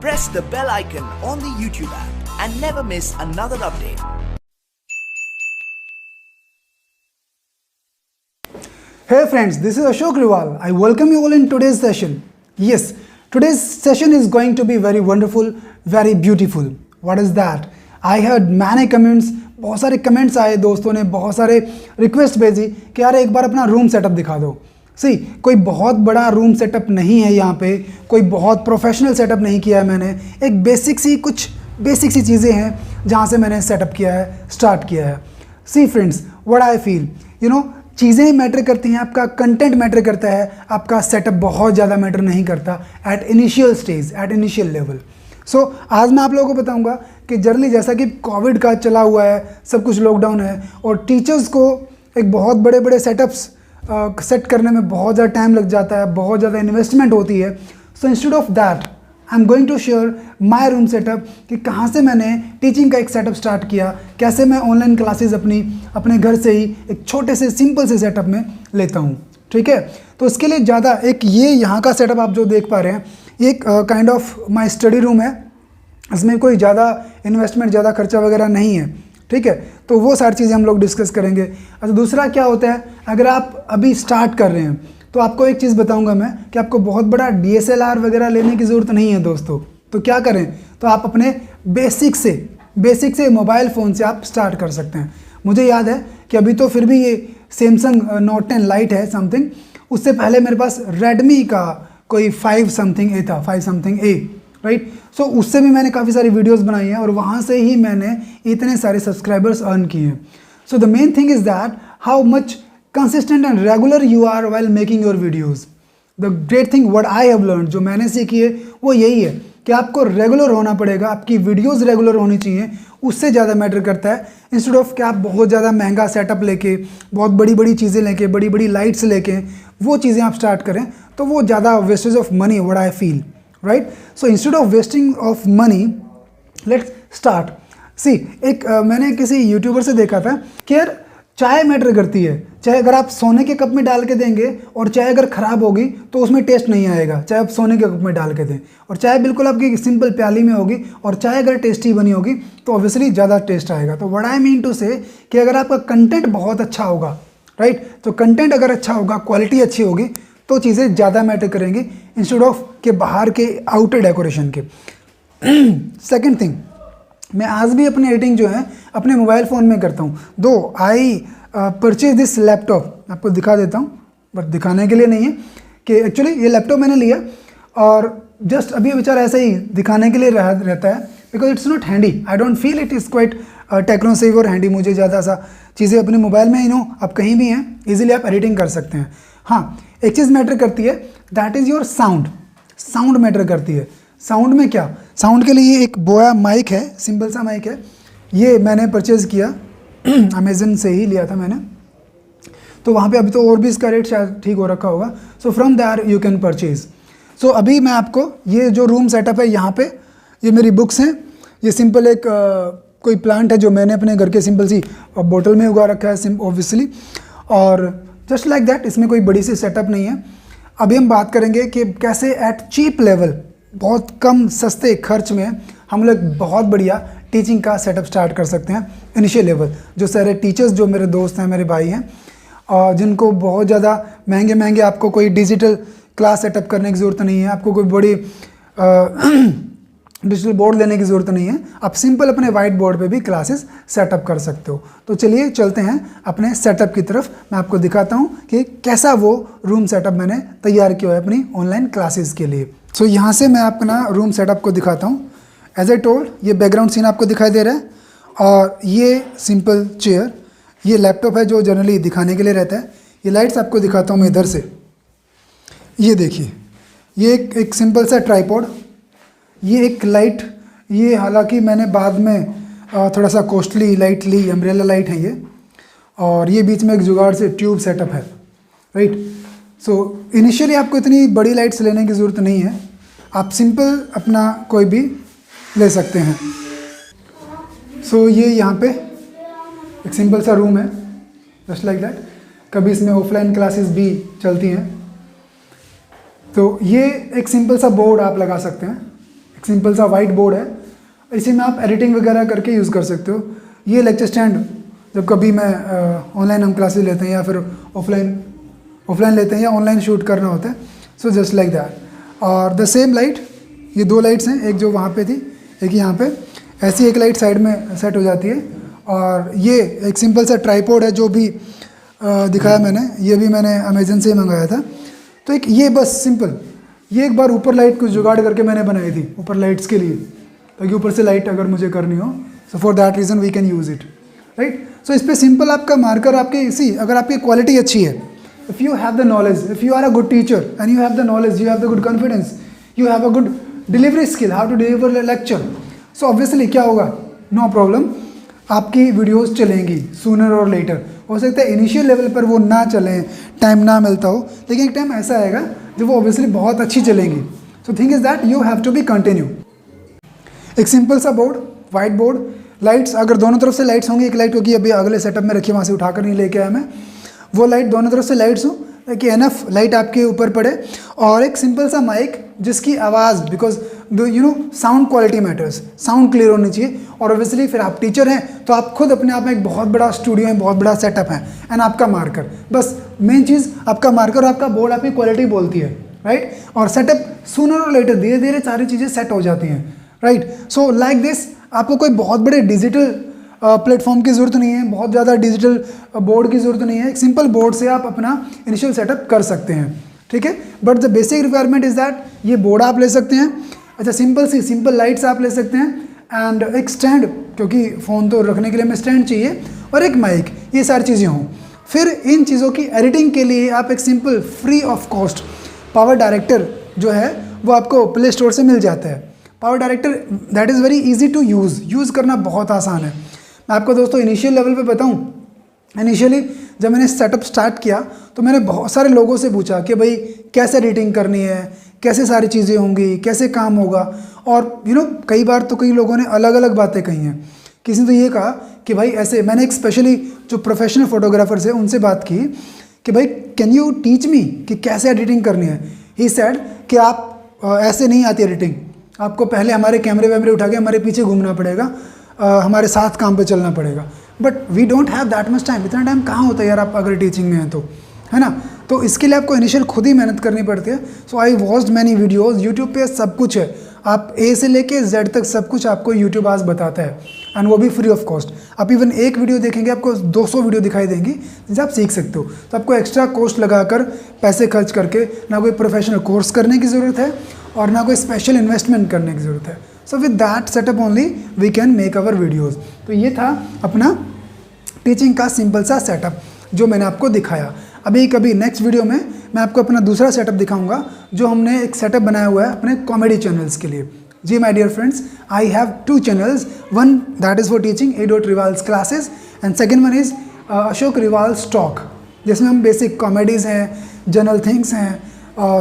press the bell icon on the YouTube app and never miss another update. Hey friends, this is Ashok Riwal. I welcome you all in today's session. Yes, today's session is going to be very wonderful, very beautiful. What is that? I heard many comments, बहुत सारे comments आए, दोस्तों ने बहुत सारे request भेजी कि यार एक बार अपना रूम सेटअप दिखा दो। सी कोई बहुत बड़ा रूम सेटअप नहीं है यहाँ पे, कोई बहुत प्रोफेशनल सेटअप नहीं किया है मैंने, एक कुछ बेसिक सी चीज़ें हैं जहाँ से मैंने सेटअप किया है, स्टार्ट किया है। सी फ्रेंड्स, व्हाट आई फील, चीज़ें मैटर करती हैं, आपका कंटेंट मैटर करता है, आपका सेटअप बहुत ज़्यादा मैटर नहीं करता at initial stage, at initial level. So आज मैं आप लोगों को बताऊंगा कि जनरली जैसा कि कोविड का चला हुआ है, सब कुछ लॉकडाउन है और टीचर्स को एक बहुत बड़े बड़े सेटअप्स सेट करने में बहुत ज़्यादा टाइम लग जाता है, बहुत ज़्यादा इन्वेस्टमेंट होती है। So instead of that I am going to share my room setup कि कहाँ से मैंने टीचिंग का एक सेटअप स्टार्ट किया, कैसे मैं ऑनलाइन क्लासेस अपने घर से ही एक छोटे से सिंपल से सेटअप में लेता हूँ। ठीक है, तो इसके लिए ज़्यादा एक ये यहाँ का सेटअप आप जो देख पा रहे हैं, ये एक kind of my study room है। इसमें कोई ज़्यादा इन्वेस्टमेंट, ज़्यादा खर्चा वगैरह नहीं है। ठीक है, तो वो सारी चीज़ें हम लोग डिस्कस करेंगे। अच्छा, दूसरा क्या होता है, अगर आप अभी स्टार्ट कर रहे हैं तो आपको एक चीज़ बताऊंगा मैं कि आपको बहुत बड़ा DSLR वगैरह लेने की ज़रूरत नहीं है दोस्तों। तो क्या करें, तो आप अपने बेसिक से मोबाइल फ़ोन से आप स्टार्ट कर सकते हैं। मुझे याद है कि अभी तो फिर भी ये सैमसंग Note 10 लाइट है समथिंग, उससे पहले मेरे पास रेडमी का कोई 5 समथिंग ए था, 5 समथिंग ए, राइट। सो उससे भी मैंने काफ़ी सारी वीडियोस बनाई हैं और वहाँ से ही मैंने इतने सारे सब्सक्राइबर्स अर्न किए हैं। So the main thing is that how much consistent and regular you are while making your videos. The great thing what I have learn, जो मैंने सीखी है वो यही है कि आपको रेगुलर होना पड़ेगा, आपकी वीडियोज़ रेगुलर होनी चाहिए, उससे ज़्यादा मैटर करता है। इंस्टेड ऑफ कि आप बहुत ज़्यादा महंगा सेटअप लेके, बहुत बड़ी बड़ी चीज़ें लेके, बड़ी बड़ी लाइट्स लेके वो चीज़ें आप स्टार्ट करें तो वो ज़्यादा wastage of money, what I feel, right. So instead of wasting of money, let's start. See एक मैंने किसी यूट्यूबर से देखा था कि यार चाय मैटर करती है, चाहे अगर आप सोने के कप में डाल के देंगे और चाय अगर ख़राब होगी तो उसमें टेस्ट नहीं आएगा, चाहे आप सोने के कप में डाल के दें, और चाय बिल्कुल आपकी सिंपल प्याली में होगी और चाय अगर टेस्टी बनी होगी तो ऑब्वियसली ज़्यादा टेस्ट आएगा। तो व्हाट आई मीन टू से कि अगर आपका कंटेंट बहुत अच्छा होगा, राइट, तो कंटेंट अगर अच्छा होगा, क्वालिटी अच्छी होगी तो चीज़ें ज़्यादा मैटर करेंगी इंस्टेड ऑफ के बाहर के आउटर डेकोरेशन के। सेकेंड थिंग, मैं आज भी अपनी एडिटिंग जो है अपने मोबाइल फ़ोन में करता हूँ। दो आई परचेज दिस लैपटॉप, आपको दिखा देता हूँ, बट दिखाने के लिए नहीं है कि एक्चुअली ये लैपटॉप मैंने लिया और जस्ट अभी विचार ऐसे ही दिखाने के लिए रहता है, because it's not handy, I don't feel it is quite techno savvy और हैंडी। मुझे ज़्यादा सा चीज़ें अपने मोबाइल में आप कहीं भी हैं ईजिली आप एडिटिंग कर सकते हैं। हाँ, एक चीज़ मैटर करती है, that is your sound matter करती है। साउंड में क्या, साउंड के लिए एक बोया माइक है, सिंपल सा माइक है, ये मैंने परचेज़ किया अमेजन से ही लिया था मैंने, तो वहाँ पे अभी तो और भी इसका रेट शायद ठीक हो रखा होगा। So from there you can purchase. So अभी मैं आपको ये जो रूम सेटअप है, यहाँ पे ये मेरी बुक्स हैं, ये सिंपल एक कोई प्लांट है जो मैंने अपने घर के सिंपल सी बोतल में उगा रखा है ऑब्वियसली, और जस्ट लाइक दैट, इसमें कोई बड़ी सी सेटअप नहीं है। अभी हम बात करेंगे कि कैसे एट चीप लेवल, बहुत कम सस्ते खर्च में हम लोग बहुत बढ़िया टीचिंग का सेटअप स्टार्ट कर सकते हैं इनिशियल लेवल। जो सारे टीचर्स, जो मेरे दोस्त हैं, मेरे भाई हैं, और जिनको बहुत ज़्यादा महंगे आपको कोई डिजिटल क्लास सेटअप करने की ज़रूरत नहीं है, आपको कोई बड़ी डिजिटल बोर्ड लेने की ज़रूरत नहीं है, आप सिंपल अपने वाइट बोर्ड पे भी क्लासेस सेटअप कर सकते हो। तो चलिए चलते हैं अपने सेटअप की तरफ, मैं आपको दिखाता हूँ कि कैसा वो रूम सेटअप मैंने तैयार किया है अपनी ऑनलाइन क्लासेस के लिए। सो यहाँ से मैं अपना रूम सेटअप को दिखाता हूँ। एज ए टोल्ड, ये बैकग्राउंड सीन आपको दिखाई दे रहा है और ये सिंपल चेयर, ये लैपटॉप है जो जनरली दिखाने के लिए रहता है। ये लाइट्स आपको दिखाता हूँ मैं इधर से, ये देखिए, ये एक सिंपल सा ट्राइपॉड, ये एक लाइट, ये हालांकि मैंने बाद में थोड़ा सा कॉस्टली लाइट ली, अम्ब्रेला लाइट है ये, और ये बीच में एक जुगाड़ से ट्यूब सेटअप है, राइट। सो इनिशियली आपको इतनी बड़ी लाइट्स लेने की ज़रूरत नहीं है, आप सिंपल अपना कोई भी ले सकते हैं। सो ये यहाँ पे एक सिंपल सा रूम है, जस्ट लाइक दैट। कभी इसमें ऑफलाइन क्लासेस भी चलती हैं, तो ये एक सिंपल सा बोर्ड आप लगा सकते हैं, एक सिंपल सा वाइट बोर्ड है, इसी में आप एडिटिंग वगैरह करके यूज़ कर सकते हो। ये लेक्चर स्टैंड जब कभी मैं ऑनलाइन हम क्लासेस लेते हैं या फिर ऑफलाइन लेते हैं या ऑनलाइन शूट करना होता है, सो जस्ट लाइक दैट। और द सेम लाइट, ये 2 लाइट्स हैं, एक जो वहाँ पे थी एक यहाँ पे, ऐसी एक लाइट साइड में सेट हो जाती है। और ये एक सिंपल सा ट्राइपॉड है जो भी दिखाया मैंने, ये भी मैंने अमेजन से मंगाया था। तो एक ये बस सिंपल, ये एक बार ऊपर लाइट कुछ जुगाड़ करके मैंने बनाई थी ऊपर लाइट्स के लिए, ताकि ऊपर से लाइट अगर मुझे करनी हो, so for that reason we can use it, right. So इस पर सिंपल आपका मार्कर आपके इसी, अगर आपकी क्वालिटी अच्छी है, if you have the knowledge, if you are a good teacher and you have the knowledge, you have the good confidence, you have a good delivery skill, how to deliver lecture, so obviously क्या होगा, no problem, आपकी videos चलेंगी sooner और later. हो सकता है initial level पर वो ना चलें, टाइम ना मिलता हो, लेकिन एक टाइम ऐसा आएगा जब वो ऑब्वियसली बहुत अच्छी चलेंगी। So thing is that you have to be continue. एक सिंपल सा बोर्ड, वाइट बोर्ड, लाइट्स, अगर दोनों तरफ से लाइट्स होंगी, एक लाइट होगी अभी अगले सेटअप में रखी, वहाँ से उठाकर नहीं लेके आया मैं, वो लाइट दोनों तरफ से लाइट्स हो ताकि एनफ लाइट आपके ऊपर पड़े। और एक सिंपल सा माइक जिसकी आवाज़, because you know sound quality matters, sound clear होनी चाहिए। और ऑब्वियसली फिर आप टीचर हैं तो आप खुद अपने आप में एक बहुत बड़ा स्टूडियो है, बहुत बड़ा सेटअप है, एंड आपका मार्कर, बस मेन चीज़ आपका मार्कर और आपका बोर्ड आपकी क्वालिटी बोलती है, राइट। और सेटअप सूनर और लेटर धीरे धीरे सारी चीज़ें सेट हो जाती हैं, राइट। सो लाइक दिस, आपको कोई बहुत बड़े डिजिटल प्लेटफॉर्म की ज़रूरत नहीं है, बहुत ज़्यादा डिजिटल बोर्ड की ज़रूरत नहीं है, एक सिंपल बोर्ड से आप अपना इनिशियल सेटअप कर सकते हैं, ठीक है। But the basic requirement is that ये बोर्ड आप ले सकते हैं, अच्छा सिंपल लाइट्स आप ले सकते हैं, एंड एक स्टैंड, क्योंकि फ़ोन तो रखने के लिए हमें स्टैंड चाहिए, और एक माइक, ये सारी चीज़ें हों। फिर इन चीज़ों की एडिटिंग के लिए आप एक simple free of cost power director जो है वो आपको प्ले स्टोर से मिल जाता है। Power Director that is very easy to use करना बहुत आसान है। मैं आपको दोस्तों इनिशियल लेवल पे बताऊं, इनिशियली जब मैंने सेटअप स्टार्ट किया तो मैंने बहुत सारे लोगों से पूछा कि भाई कैसे एडिटिंग करनी है, कैसे सारी चीज़ें होंगी, कैसे काम होगा। और यू नो कई बार तो कई लोगों ने अलग अलग बातें कही हैं। किसी ने तो ये कहा कि भाई ऐसे, मैंने एक स्पेशली जो प्रोफेशनल फोटोग्राफर्स हैं उनसे बात की कि भाई कैन यू टीच मी कि कैसे एडिटिंग करनी है। ही सेड कि आप ऐसे नहीं आती एडिटिंग, आपको पहले हमारे कैमरे वैमरे उठा के हमारे पीछे घूमना पड़ेगा, हमारे साथ काम पे चलना पड़ेगा। But we don't have that much time, इतना टाइम कहाँ होता है यार आप अगर टीचिंग में हैं तो, है ना। तो इसके लिए आपको इनिशियल खुद ही मेहनत करनी पड़ती है। So I watched many videos, YouTube पे सब कुछ है, आप ए से लेके जेड तक सब कुछ आपको यूट्यूब आज बताता है, एंड वो भी फ्री ऑफ कॉस्ट। आप इवन एक वीडियो देखेंगे आपको 200 वीडियो दिखाई देंगी जिससे आप सीख सकते हो। तो आपको एक्स्ट्रा कॉस्ट लगाकर पैसे खर्च करके ना कोई प्रोफेशनल कोर्स करने की ज़रूरत है और ना कोई स्पेशल इन्वेस्टमेंट करने की ज़रूरत है। So with that setup only we can make our videos. तो ये था अपना टीचिंग का सिंपल सा सेटअप जो मैंने आपको दिखाया। अभी कभी नेक्स्ट वीडियो में मैं आपको अपना दूसरा सेटअप दिखाऊंगा जो हमने एक सेटअप बनाया हुआ है अपने कॉमेडी चैनल्स के लिए। जी my dear friends, I have 2 channels, one that is for teaching A. Rival's classes and second one is Ashok Riwal's talk, जिसमें हम बेसिक कॉमेडीज़ हैं, जनरल थिंग्स हैं,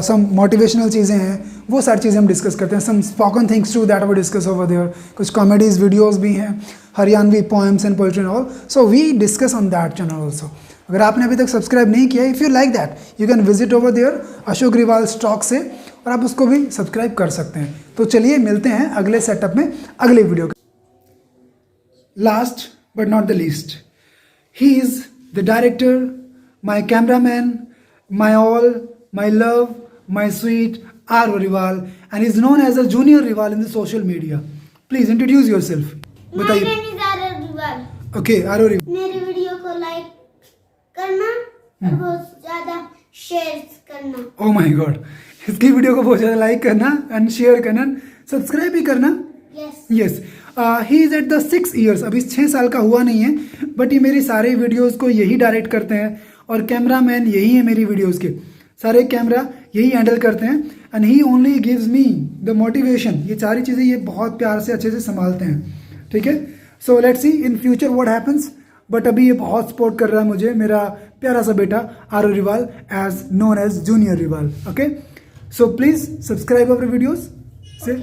सम मोटिवेशनल चीज़ें हैं, वो सारी चीज़ें हम डिस्कस करते हैं। Some spoken things to that we discuss over there, कुछ कॉमेडीज़ वीडियोज़ भी हैं, Haryanvi poems and poetry and all, so we discuss on that channel also. अगर आपने अभी तक सब्सक्राइब नहीं किया, if you like that you can visit over there Ashok Riwal's talk से, और आप उसको भी सब्सक्राइब कर सकते हैं। तो चलिए मिलते हैं अगले सेटअप में अगले वीडियो के। Last but not the least, he is the director, my cameraman, my all, my love, my sweet R. Rival, and is known as a junior Rival in the social media. Please introduce yourself. My name is R. Rival. Okay, R. Rival. मेरी video को like करना और बहुत ज़्यादा share करना। Oh my God, इसकी video को बहुत ज़्यादा लाइक करना एंड शेयर करना, सब्सक्राइब भी करना। Yes. He is at the 6 years, अभी 6 साल का हुआ नहीं है, बट ये मेरी सारे वीडियोस को यही डायरेक्ट करते हैं और कैमरामैन यही है मेरी वीडियोस के, सारे कैमरा यही हैंडल करते हैं, and he only gives me the motivation. ये सारी चीज़ें ये बहुत प्यार से अच्छे से संभालते हैं, ठीक है। So let's see in future what happens, but अभी ये बहुत सपोर्ट कर रहा है मुझे मेरा प्यारा सा बेटा R. Rival, as known as Junior Rival. Okay, so please subscribe our videos से